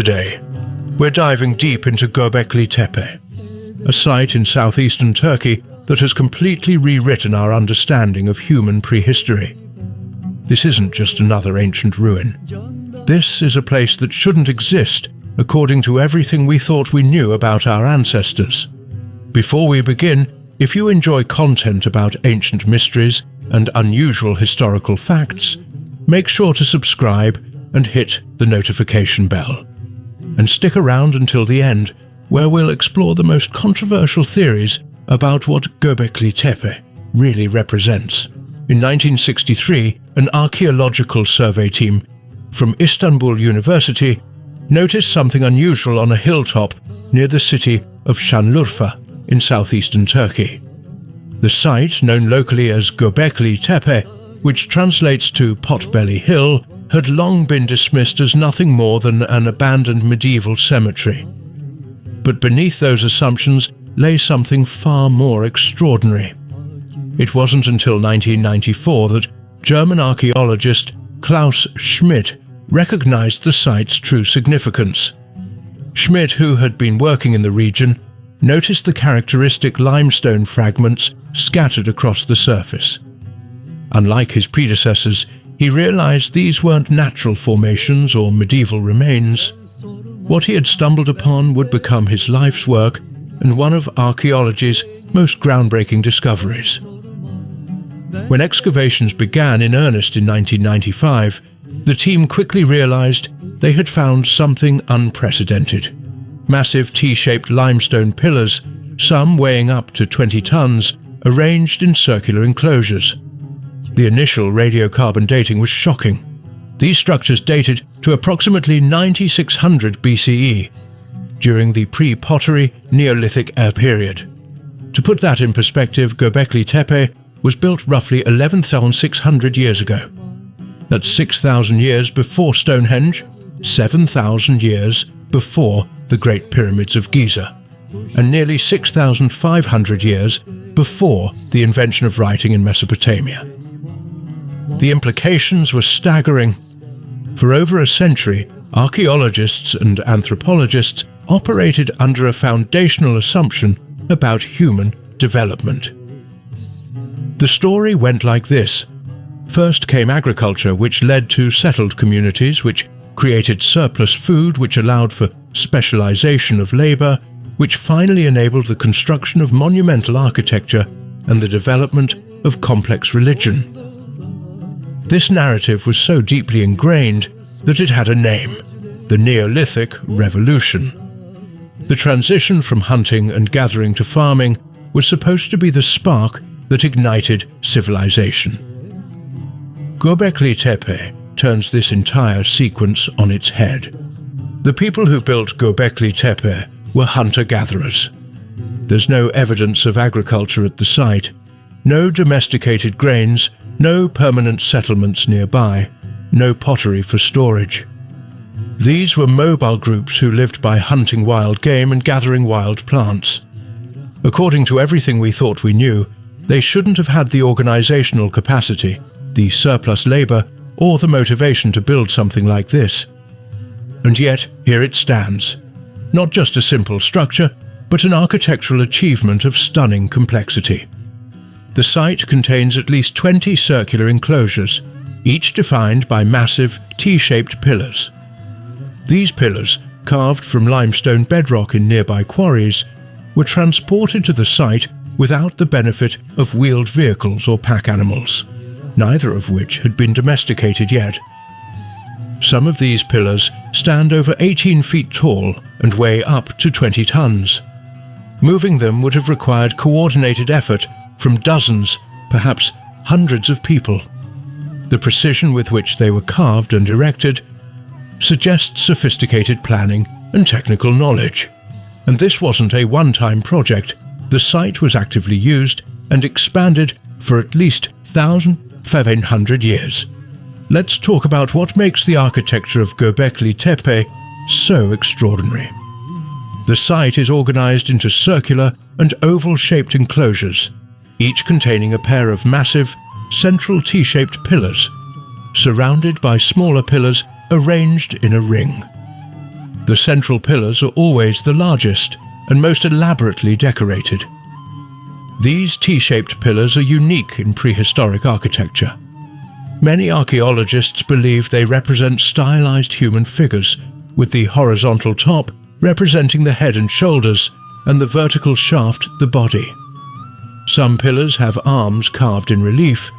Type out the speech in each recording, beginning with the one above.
Today, we're diving deep into Göbekli Tepe, a site in southeastern Turkey that has completely rewritten our understanding of human prehistory. This isn't just another ancient ruin. This is a place that shouldn't exist according to everything we thought we knew about our ancestors. Before we begin, if you enjoy content about ancient mysteries and unusual historical facts, make sure to subscribe and hit the notification bell. And stick around until the end, where we'll explore the most controversial theories about what Göbekli Tepe really represents. In 1963, an archaeological survey team from Istanbul University noticed something unusual on a hilltop near the city of Şanlıurfa in southeastern Turkey. The site, known locally as Göbekli Tepe, which translates to Potbelly Hill, had long been dismissed as nothing more than an abandoned medieval cemetery. But beneath those assumptions lay something far more extraordinary. It wasn't until 1994 that German archaeologist Klaus Schmidt recognized the site's true significance. Schmidt, who had been working in the region, noticed the characteristic limestone fragments scattered across the surface. Unlike his predecessors, he realized these weren't natural formations or medieval remains. What he had stumbled upon would become his life's work and one of archaeology's most groundbreaking discoveries. When excavations began in earnest in 1995, the team quickly realized they had found something unprecedented. Massive T-shaped limestone pillars, some weighing up to 20 tons, arranged in circular enclosures. The initial radiocarbon dating was shocking. These structures dated to approximately 9600 BCE, during the pre-pottery Neolithic era period. To put that in perspective, Göbekli Tepe was built roughly 11,600 years ago. That's 6,000 years before Stonehenge, 7,000 years before the Great Pyramids of Giza, and nearly 6,500 years before the invention of writing in Mesopotamia. The implications were staggering. For over a century, archaeologists and anthropologists operated under a foundational assumption about human development. The story went like this. First came agriculture, which led to settled communities, which created surplus food, which allowed for specialization of labor, which finally enabled the construction of monumental architecture and the development of complex religion. This narrative was so deeply ingrained that it had a name: the Neolithic Revolution. The transition from hunting and gathering to farming was supposed to be the spark that ignited civilization. Göbekli Tepe turns this entire sequence on its head. The people who built Göbekli Tepe were hunter-gatherers. There's no evidence of agriculture at the site, no domesticated grains, no permanent settlements nearby, no pottery for storage. These were mobile groups who lived by hunting wild game and gathering wild plants. According to everything we thought we knew, they shouldn't have had the organizational capacity, the surplus labor, or the motivation to build something like this. And yet, here it stands. Not just a simple structure, but an architectural achievement of stunning complexity. The site contains at least 20 circular enclosures, each defined by massive T-shaped pillars. These pillars, carved from limestone bedrock in nearby quarries, were transported to the site without the benefit of wheeled vehicles or pack animals, neither of which had been domesticated yet. Some of these pillars stand over 18 feet tall and weigh up to 20 tons. Moving them would have required coordinated effort from dozens, perhaps hundreds of people. The precision with which they were carved and erected suggests sophisticated planning and technical knowledge. And this wasn't a one-time project. The site was actively used and expanded for at least 1,500 years. Let's talk about what makes the architecture of Göbekli Tepe so extraordinary. The site is organized into circular and oval-shaped enclosures, each containing a pair of massive, central T-shaped pillars, surrounded by smaller pillars arranged in a ring. The central pillars are always the largest and most elaborately decorated. These T-shaped pillars are unique in prehistoric architecture. Many archaeologists believe they represent stylized human figures, with the horizontal top representing the head and shoulders and the vertical shaft the body. Some pillars have arms carved in relief,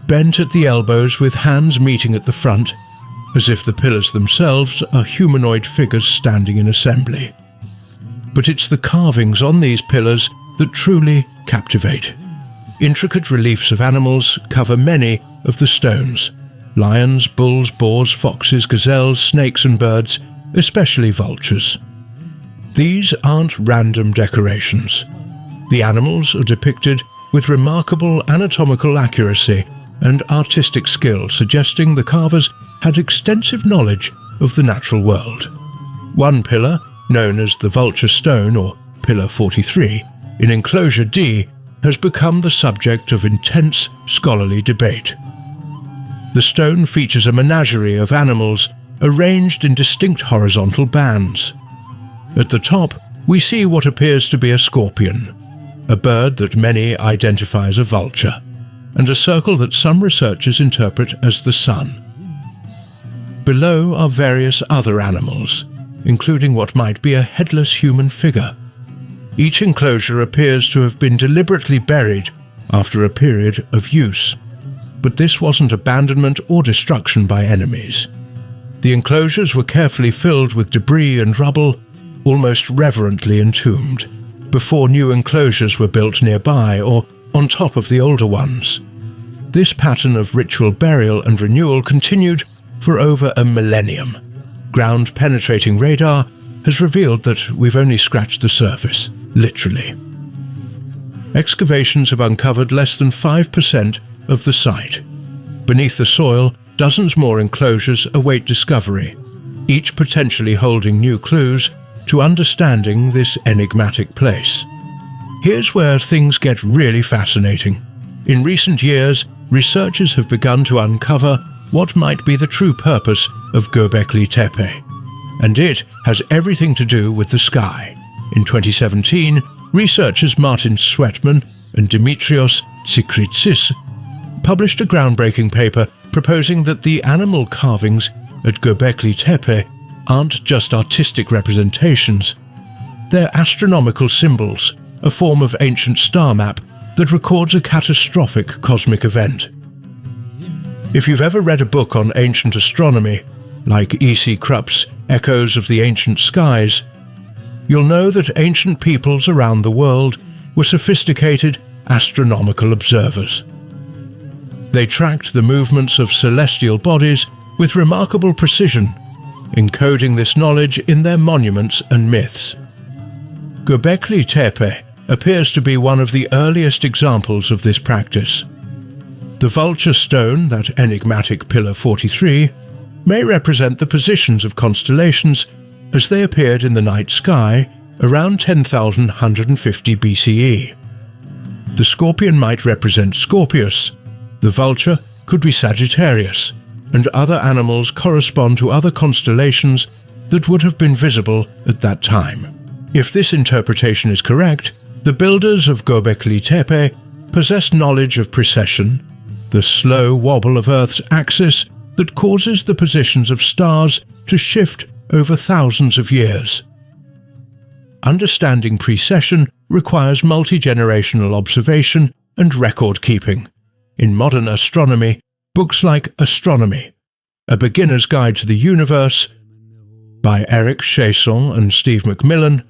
bent at the elbows with hands meeting at the front, as if the pillars themselves are humanoid figures standing in assembly. But it's the carvings on these pillars that truly captivate. Intricate reliefs of animals cover many of the stones: lions, bulls, boars, foxes, gazelles, snakes and birds, especially vultures. These aren't random decorations. The animals are depicted with remarkable anatomical accuracy and artistic skill, suggesting the carvers had extensive knowledge of the natural world. One pillar, known as the Vulture Stone, or Pillar 43, in Enclosure D, has become the subject of intense scholarly debate. The stone features a menagerie of animals arranged in distinct horizontal bands. At the top, we see what appears to be a scorpion, a bird that many identify as a vulture, and a circle that some researchers interpret as the sun. Below are various other animals, including what might be a headless human figure. Each enclosure appears to have been deliberately buried after a period of use, but this wasn't abandonment or destruction by enemies. The enclosures were carefully filled with debris and rubble, almost reverently entombed, before new enclosures were built nearby or on top of the older ones. This pattern of ritual burial and renewal continued for over a millennium. Ground-penetrating radar has revealed that we've only scratched the surface, literally. Excavations have uncovered less than 5% of the site. Beneath the soil, dozens more enclosures await discovery, each potentially holding new clues to understanding this enigmatic place. Here's where things get really fascinating. In recent years, researchers have begun to uncover what might be the true purpose of Göbekli Tepe, and it has everything to do with the sky. In 2017, researchers Martin Sweatman and Dimitrios Tsikritsis published a groundbreaking paper proposing that the animal carvings at Göbekli Tepe aren't just artistic representations. They're astronomical symbols, a form of ancient star map that records a catastrophic cosmic event. If you've ever read a book on ancient astronomy, like E.C. Krupp's Echoes of the Ancient Skies, you'll know that ancient peoples around the world were sophisticated astronomical observers. They tracked the movements of celestial bodies with remarkable precision, encoding this knowledge in their monuments and myths. Göbekli Tepe appears to be one of the earliest examples of this practice. The Vulture Stone, that enigmatic Pillar 43, may represent the positions of constellations as they appeared in the night sky around 10,150 BCE. The scorpion might represent Scorpius, the vulture could be Sagittarius, and other animals correspond to other constellations that would have been visible at that time. If this interpretation is correct, the builders of Göbekli Tepe possessed knowledge of precession, the slow wobble of Earth's axis that causes the positions of stars to shift over thousands of years. Understanding precession requires multi-generational observation and record-keeping. In modern astronomy, books like Astronomy, A Beginner's Guide to the Universe, by Eric Chasson and Steve McMillan,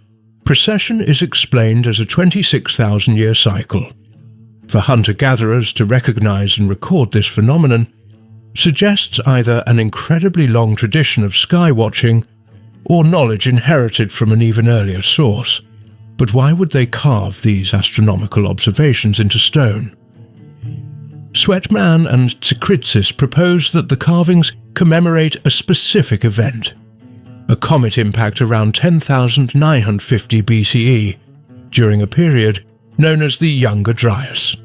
precession is explained as a 26,000-year cycle. For hunter-gatherers to recognize and record this phenomenon suggests either an incredibly long tradition of sky-watching or knowledge inherited from an even earlier source. But why would they carve these astronomical observations into stone? Sweatman and Tsikritsis propose that the carvings commemorate a specific event, a comet impact around 10,950 BCE, during a period known as the Younger Dryas.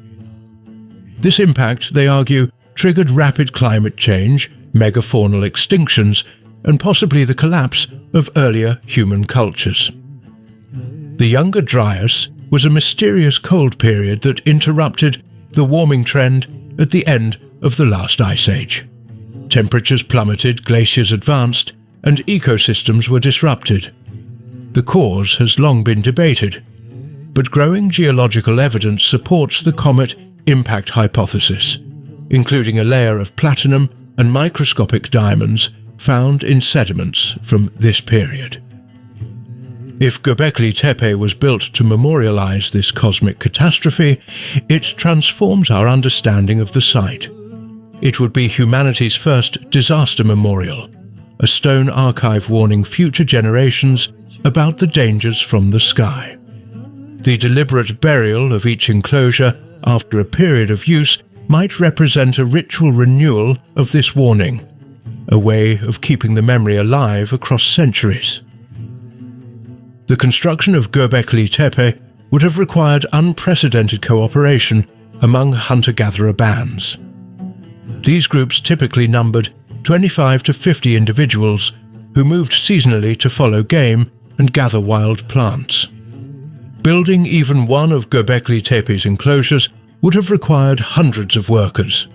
This impact, they argue, triggered rapid climate change, megafaunal extinctions, and possibly the collapse of earlier human cultures. The Younger Dryas was a mysterious cold period that interrupted the warming trend at the end of the last ice age. Temperatures plummeted, glaciers advanced, and ecosystems were disrupted. The cause has long been debated, but growing geological evidence supports the comet impact hypothesis, including a layer of platinum and microscopic diamonds found in sediments from this period. If Göbekli Tepe was built to memorialize this cosmic catastrophe, it transforms our understanding of the site. It would be humanity's first disaster memorial, a stone archive warning future generations about the dangers from the sky. The deliberate burial of each enclosure after a period of use might represent a ritual renewal of this warning, a way of keeping the memory alive across centuries. The construction of Göbekli Tepe would have required unprecedented cooperation among hunter-gatherer bands. These groups typically numbered 25 to 50 individuals who moved seasonally to follow game and gather wild plants. Building even one of Göbekli Tepe's enclosures would have required hundreds of workers.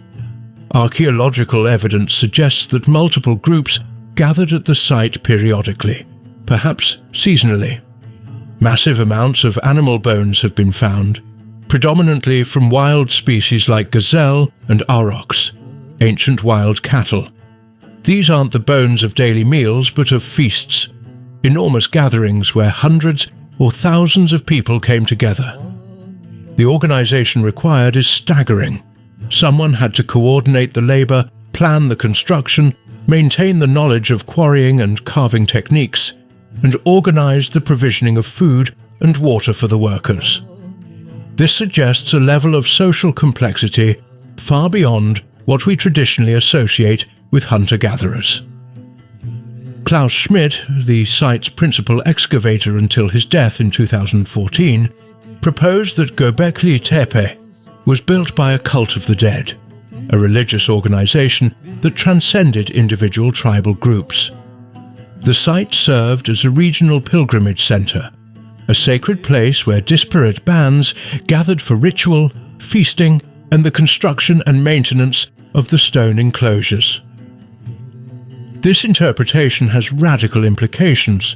Archaeological evidence suggests that multiple groups gathered at the site periodically, perhaps seasonally. Massive amounts of animal bones have been found, predominantly from wild species like gazelle and aurochs, ancient wild cattle. These aren't the bones of daily meals, but of feasts, enormous gatherings where hundreds or thousands of people came together. The organization required is staggering. Someone had to coordinate the labor, plan the construction, maintain the knowledge of quarrying and carving techniques, and organize the provisioning of food and water for the workers. This suggests a level of social complexity far beyond what we traditionally associate with hunter-gatherers. Klaus Schmidt, the site's principal excavator until his death in 2014, proposed that Göbekli Tepe was built by a cult of the dead, a religious organization that transcended individual tribal groups. The site served as a regional pilgrimage center, a sacred place where disparate bands gathered for ritual, feasting, and the construction and maintenance of the stone enclosures. This interpretation has radical implications.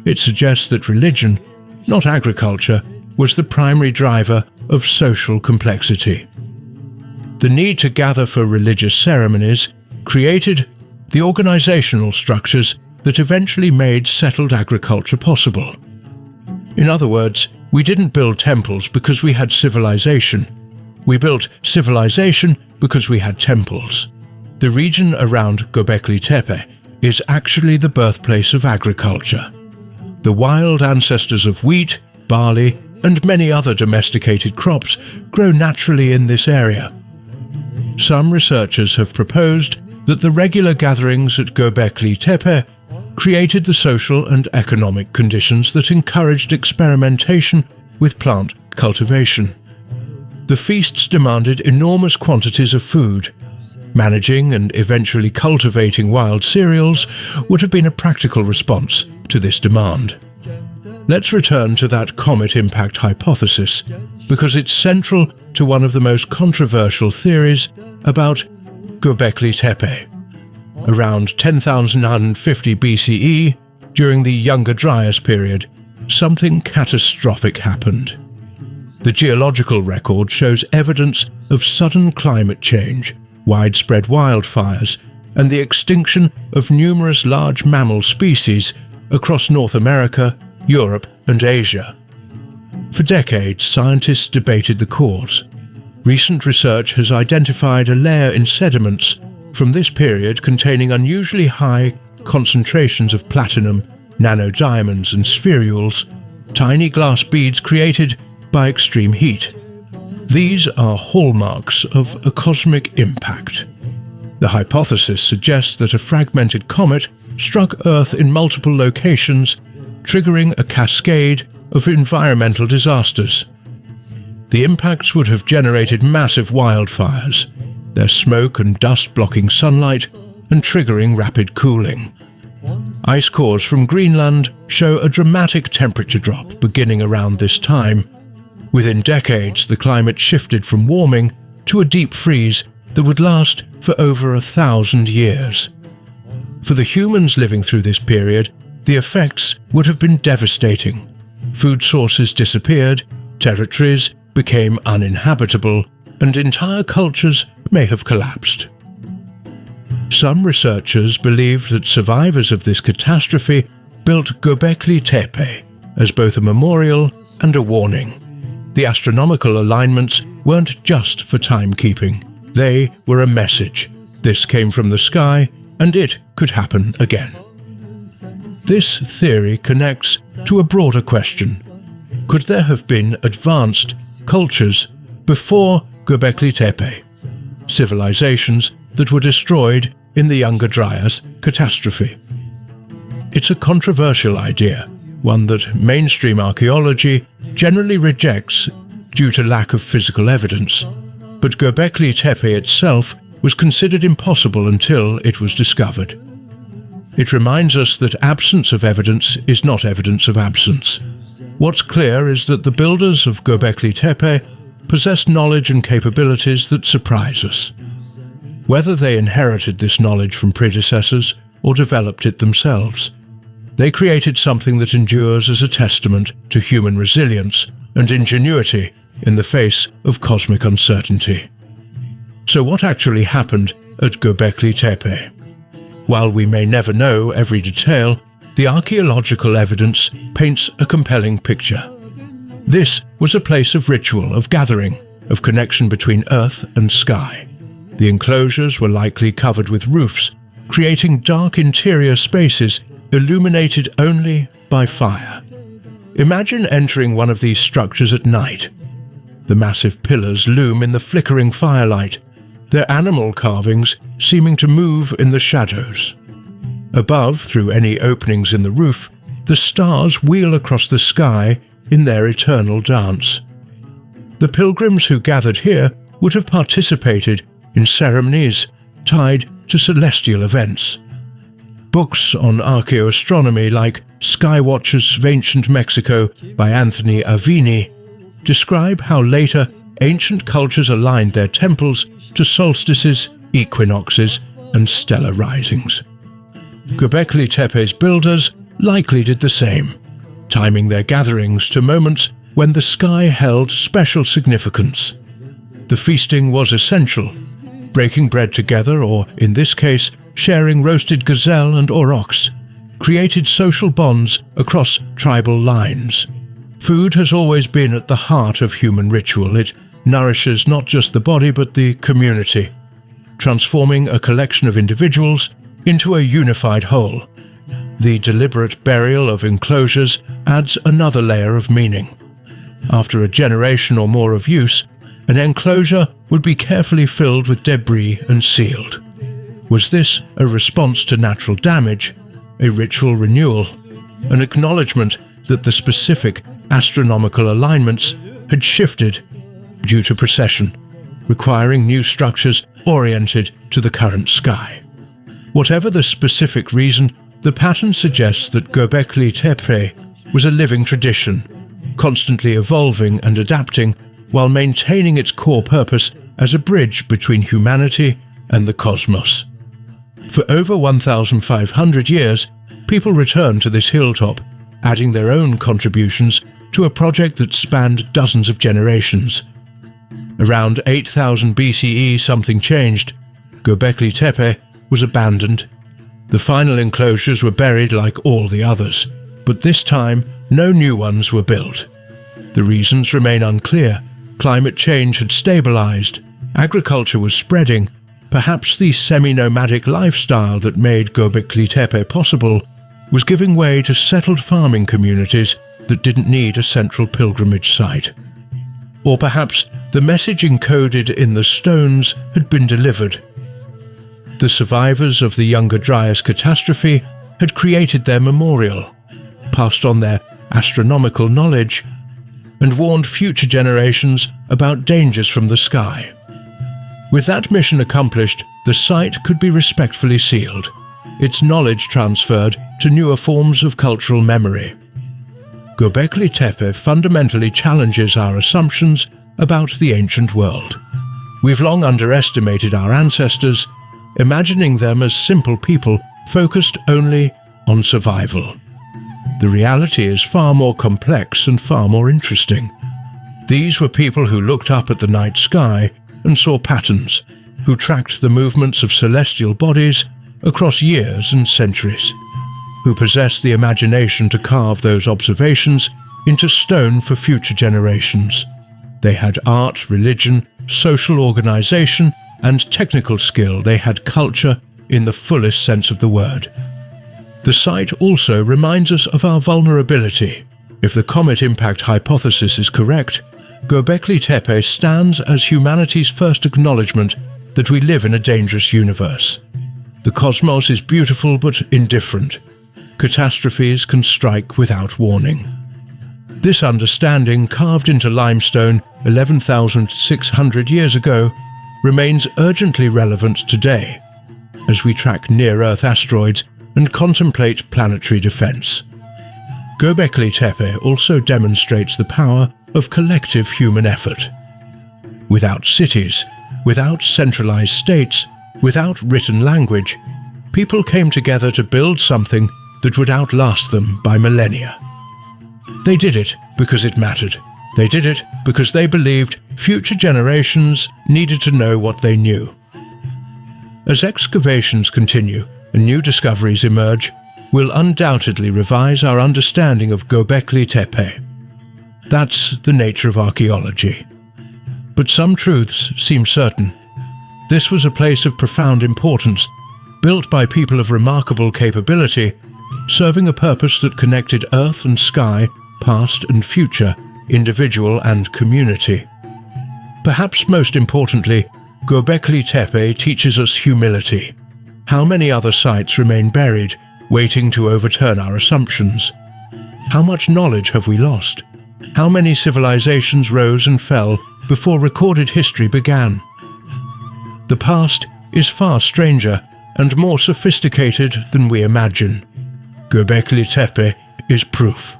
It suggests that religion, not agriculture, was the primary driver of social complexity. The need to gather for religious ceremonies created the organizational structures that eventually made settled agriculture possible. In other words, we didn't build temples because we had civilization. We built civilization because we had temples. The region around Göbekli Tepe is actually the birthplace of agriculture. The wild ancestors of wheat, barley, and many other domesticated crops grow naturally in this area. Some researchers have proposed that the regular gatherings at Göbekli Tepe created the social and economic conditions that encouraged experimentation with plant cultivation. The feasts demanded enormous quantities of food. Managing and eventually cultivating wild cereals would have been a practical response to this demand. Let's return to that comet impact hypothesis, because it's central to one of the most controversial theories about Göbekli Tepe. Around 10,950 BCE, during the Younger Dryas period, something catastrophic happened. The geological record shows evidence of sudden climate change, widespread wildfires, and the extinction of numerous large mammal species across North America, Europe, and Asia. For decades, scientists debated the cause. Recent research has identified a layer in sediments from this period containing unusually high concentrations of platinum, nanodiamonds, and spherules, tiny glass beads created by extreme heat. These are hallmarks of a cosmic impact. The hypothesis suggests that a fragmented comet struck Earth in multiple locations, triggering a cascade of environmental disasters. The impacts would have generated massive wildfires, their smoke and dust blocking sunlight and triggering rapid cooling. Ice cores from Greenland show a dramatic temperature drop beginning around this time. Within decades, the climate shifted from warming to a deep freeze that would last for over 1,000 years. For the humans living through this period, the effects would have been devastating. Food sources disappeared, territories became uninhabitable, and entire cultures may have collapsed. Some researchers believe that survivors of this catastrophe built Göbekli Tepe as both a memorial and a warning. The astronomical alignments weren't just for timekeeping. They were a message. This came from the sky, and it could happen again. This theory connects to a broader question. Could there have been advanced cultures before Göbekli Tepe? Civilizations that were destroyed in the Younger Dryas catastrophe. It's a controversial idea, one that mainstream archaeology generally rejects due to lack of physical evidence. But Göbekli Tepe itself was considered impossible until it was discovered. It reminds us that absence of evidence is not evidence of absence. What's clear is that the builders of Göbekli Tepe possessed knowledge and capabilities that surprise us. Whether they inherited this knowledge from predecessors or developed it themselves, they created something that endures as a testament to human resilience and ingenuity in the face of cosmic uncertainty. So what actually happened at Göbekli Tepe? While we may never know every detail, the archaeological evidence paints a compelling picture. This was a place of ritual, of gathering, of connection between earth and sky. The enclosures were likely covered with roofs, creating dark interior spaces illuminated only by fire. Imagine entering one of these structures at night. The massive pillars loom in the flickering firelight, their animal carvings seeming to move in the shadows. Above, through any openings in the roof, the stars wheel across the sky in their eternal dance. The pilgrims who gathered here would have participated in ceremonies tied to celestial events. Books on archaeoastronomy like Sky Watchers of Ancient Mexico by Anthony Avini describe how later ancient cultures aligned their temples to solstices, equinoxes, and stellar risings. Göbekli Tepe's builders likely did the same, timing their gatherings to moments when the sky held special significance. The feasting was essential, breaking bread together, or in this case, sharing roasted gazelle and aurochs, created social bonds across tribal lines. Food has always been at the heart of human ritual. It nourishes not just the body but the community, transforming a collection of individuals into a unified whole. The deliberate burial of enclosures adds another layer of meaning. After a generation or more of use, an enclosure would be carefully filled with debris and sealed. Was this a response to natural damage, a ritual renewal, an acknowledgement that the specific astronomical alignments had shifted due to precession, requiring new structures oriented to the current sky? Whatever the specific reason, the pattern suggests that Göbekli Tepe was a living tradition, constantly evolving and adapting while maintaining its core purpose as a bridge between humanity and the cosmos. For over 1,500 years, people returned to this hilltop, adding their own contributions to a project that spanned dozens of generations. Around 8000 BCE, something changed. Göbekli Tepe was abandoned. The final enclosures were buried like all the others, but this time no new ones were built. The reasons remain unclear. Climate change had stabilized, agriculture was spreading, perhaps the semi-nomadic lifestyle that made Göbekli Tepe possible was giving way to settled farming communities that didn't need a central pilgrimage site. Or perhaps the message encoded in the stones had been delivered. The survivors of the Younger Dryas catastrophe had created their memorial, passed on their astronomical knowledge, and warned future generations about dangers from the sky. With that mission accomplished, the site could be respectfully sealed, its knowledge transferred to newer forms of cultural memory. Göbekli Tepe fundamentally challenges our assumptions about the ancient world. We've long underestimated our ancestors, imagining them as simple people focused only on survival. The reality is far more complex and far more interesting. These were people who looked up at the night sky and saw patterns, who tracked the movements of celestial bodies across years and centuries, who possessed the imagination to carve those observations into stone for future generations. They had art, religion, social organization, and technical skill. They had culture in the fullest sense of the word. The site also reminds us of our vulnerability. If the comet impact hypothesis is correct, Göbekli Tepe stands as humanity's first acknowledgement that we live in a dangerous universe. The cosmos is beautiful but indifferent. Catastrophes can strike without warning. This understanding, carved into limestone 11,600 years ago, remains urgently relevant today as we track near-Earth asteroids and contemplate planetary defense. Göbekli Tepe also demonstrates the power of collective human effort. Without cities, without centralized states, without written language, people came together to build something that would outlast them by millennia. They did it because it mattered. They did it because they believed future generations needed to know what they knew. As excavations continue and new discoveries emerge, we'll undoubtedly revise our understanding of Göbekli Tepe. That's the nature of archaeology. But some truths seem certain. This was a place of profound importance, built by people of remarkable capability, serving a purpose that connected earth and sky, past and future, individual and community. Perhaps most importantly, Göbekli Tepe teaches us humility. How many other sites remain buried, waiting to overturn our assumptions? How much knowledge have we lost? How many civilizations rose and fell before recorded history began? The past is far stranger and more sophisticated than we imagine. Göbekli Tepe is proof.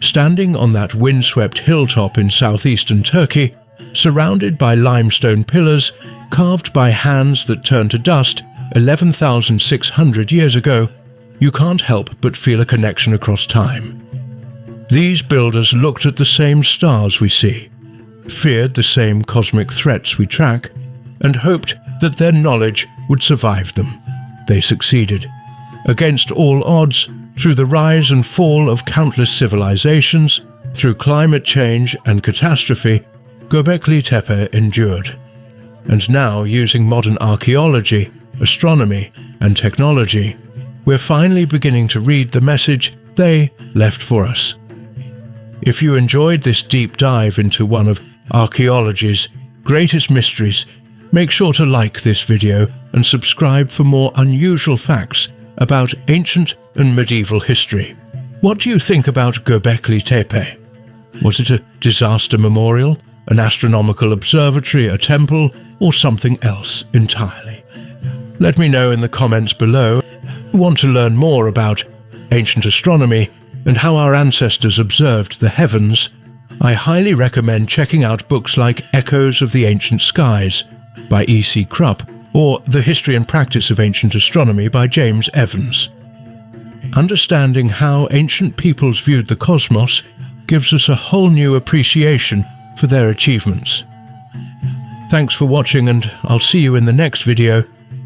Standing on that windswept hilltop in southeastern Turkey, surrounded by limestone pillars carved by hands that turned to dust 11,600 years ago, you can't help but feel a connection across time. These builders looked at the same stars we see, feared the same cosmic threats we track, and hoped that their knowledge would survive them. They succeeded. Against all odds, through the rise and fall of countless civilizations, through climate change and catastrophe, Göbekli Tepe endured. And now, using modern archaeology, astronomy, and technology, we're finally beginning to read the message they left for us. If you enjoyed this deep dive into one of archaeology's greatest mysteries, make sure to like this video and subscribe for more unusual facts about ancient and medieval history. What do you think about Göbekli Tepe? Was it a disaster memorial, an astronomical observatory, a temple, or something else entirely? Let me know in the comments below. If you want to learn more about ancient astronomy and how our ancestors observed the heavens, I highly recommend checking out books like Echoes of the Ancient Skies by E.C. Krupp or The History and Practice of Ancient Astronomy by James Evans. Understanding how ancient peoples viewed the cosmos gives us a whole new appreciation for their achievements. Thanks for watching, and I'll see you in the next video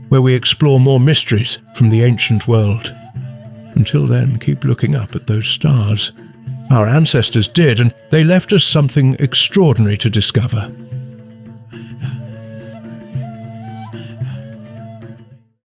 where we explore more mysteries from the ancient world. Until then, keep looking up at those stars. Our ancestors did, and they left us something extraordinary to discover.